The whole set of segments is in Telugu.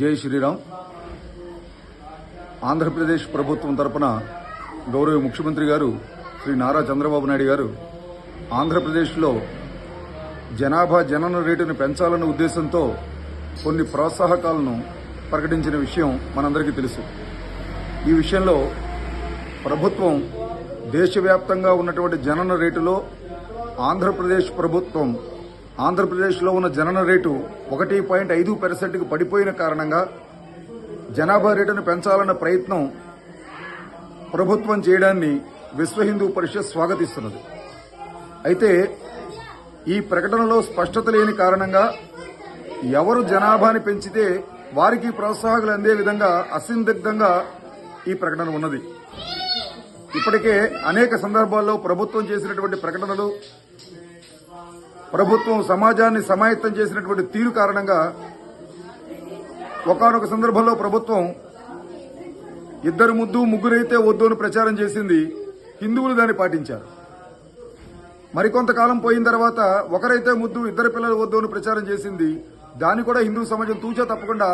జై శ్రీరామ్. ఆంధ్రప్రదేశ్ ప్రభుత్వం తరపున గౌరవ ముఖ్యమంత్రి గారు శ్రీ నారా చంద్రబాబు నాయుడు గారు ఆంధ్రప్రదేశ్లో జనాభా జనన రేటును పెంచాలన్న ఉద్దేశంతో కొన్ని ప్రోత్సాహకాలను ప్రకటించిన విషయం మనందరికీ తెలుసు. ఈ విషయంలో ప్రభుత్వం దేశవ్యాప్తంగా ఉన్నటువంటి జనన రేటులో ఆంధ్రప్రదేశ్ ప్రభుత్వం ఆంధ్రప్రదేశ్లో ఉన్న జనన రేటు 1.5% పడిపోయిన కారణంగా జనాభా రేటును పెంచాలన్న ప్రయత్నం ప్రభుత్వం చేయడాన్ని విశ్వ హిందూ పరిషత్ స్వాగతిస్తున్నది. అయితే ఈ ప్రకటనలో స్పష్టత లేని కారణంగా ఎవరు జనాభాని పెంచితే వారికి ప్రోత్సాహకాలు అందే విధంగా అసందిగ్ధంగా ఈ ప్రకటన ఉన్నది. ఇప్పటికే అనేక సందర్భాల్లో ప్రభుత్వం చేసినటువంటి ప్రకటనలు, ప్రభుత్వం సమాజాన్ని సమాయత్తం చేసినటువంటి తీరు కారణంగా ఒకానొక సందర్భంలో ప్రభుత్వం ఇద్దరు ముద్దు ముగ్గురైతే వద్దు అని ప్రచారం చేసింది. హిందువులు దాన్ని పాటించారు. మరికొంతకాలం పోయిన తర్వాత ఒకరైతే ముద్దు ఇద్దరు పిల్లలు వద్దు అని ప్రచారం చేసింది. దాన్ని కూడా హిందూ సమాజం తూచా తప్పకుండా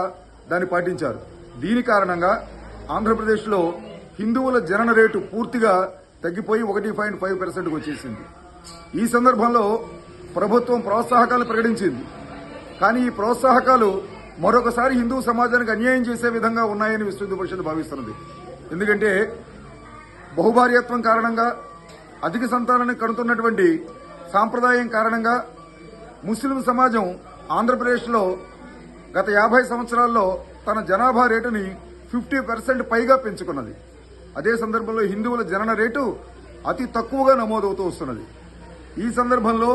దాన్ని పాటించారు. దీని కారణంగా ఆంధ్రప్రదేశ్లో హిందువుల జనన రేటు పూర్తిగా తగ్గిపోయి 1.5% వచ్చేసింది. ఈ సందర్భంలో ప్రభుత్వం ప్రోత్సాహకాలు ప్రకటించింది. కానీ ఈ ప్రోత్సాహకాలు మరొకసారి హిందూ సమాజానికి అన్యాయం చేసే విధంగా ఉన్నాయని విశ్వ హిందూ పరిషత్ భావిస్తున్నది. ఎందుకంటే బహుభార్యత్వం కారణంగా అధిక సంతానాన్ని కడుతున్నటువంటి సాంప్రదాయం కారణంగా ముస్లిం సమాజం ఆంధ్రప్రదేశ్లో గత 50 సంవత్సరాల్లో తన జనాభా రేటుని 50% పైగా పెంచుకున్నది. అదే సందర్భంలో హిందువుల జనన రేటు అతి తక్కువగా నమోదవుతూ వస్తున్నది. ఈ సందర్భంలో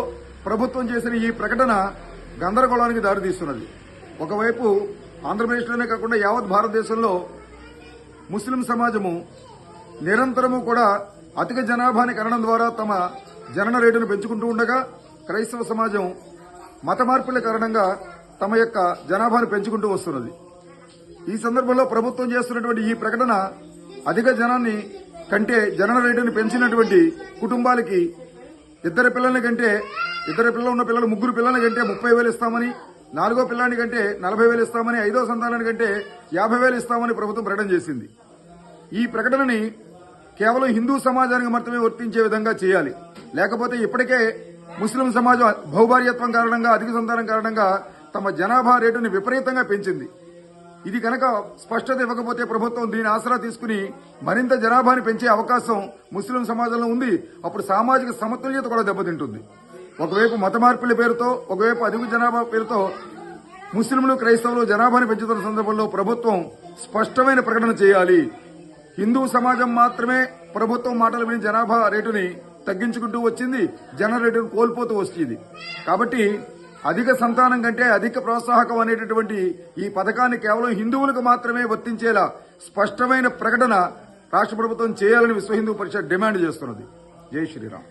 ప్రభుత్వం చేసిన ఈ ప్రకటన గందరగోళానికి దారితీస్తున్నది. ఒకవైపు ఆంధ్రప్రదేశ్లోనే కాకుండా యావత్ భారతదేశంలో ముస్లిం సమాజము నిరంతరము కూడా అధిక జనాభాని కనడం ద్వారా తమ జనన రేటును పెంచుకుంటూ ఉండగా, క్రైస్తవ సమాజం మత మార్పుల కారణంగా తమ యొక్క జనాభాను పెంచుకుంటూ వస్తున్నది. ఈ సందర్భంలో ప్రభుత్వం చేస్తున్నటువంటి ఈ ప్రకటన అధిక జనాన్ని కంటే జనన రేటును పెంచినటువంటి కుటుంబాలకి ఇద్దరు పిల్లలు ఉన్న పిల్లలు ముగ్గురు పిల్లల కంటే 30,000 ఇస్తామని, 4గో పిల్లాని కంటే 40,000 ఇస్తామని, 5వ సంతానానికి కంటే 50,000 ఇస్తామని ప్రభుత్వం ప్రకటన చేసింది. ఈ ప్రకటనని కేవలం హిందూ సమాజానికి మాత్రమే వర్తించే విధంగా చేయాలి. లేకపోతే ఇప్పటికే ముస్లిం సమాజం బహుభార్యత్వం కారణంగా, అధిక సంతానం కారణంగా తమ జనాభా రేటుని విపరీతంగా పెంచింది. ఇది కనుక స్పష్టత ఇవ్వకపోతే ప్రభుత్వం దీని ఆసరా తీసుకుని మరింత జనాభాని పెంచే అవకాశం ముస్లిం సమాజంలో ఉంది. అప్పుడు సామాజిక సమతుల్యత కూడా దెబ్బతింటుంది. ఒకవైపు మత మార్పుల పేరుతో, ఒకవైపు అధిక జనాభా పేరుతో ముస్లింలు, క్రైస్తవులు జనాభాని పెంచుతున్న సందర్భంలో ప్రభుత్వం స్పష్టమైన ప్రకటన చేయాలి. హిందూ సమాజం మాత్రమే ప్రభుత్వం మాటలు విని జనాభా రేటుని తగ్గించుకుంటూ వచ్చింది, జన రేటును కోల్పోతూ వచ్చింది. కాబట్టి అధిక సంతానం కంటే అధిక ప్రోత్సాహకం అనేటటువంటి ఈ పథకాన్ని కేవలం హిందువులకు మాత్రమే వర్తించేలా స్పష్టమైన ప్రకటన రాష్ట్ర ప్రభుత్వం చేయాలని విశ్వ హిందూ పరిషత్ డిమాండ్ చేస్తున్నది. జై శ్రీరామ్.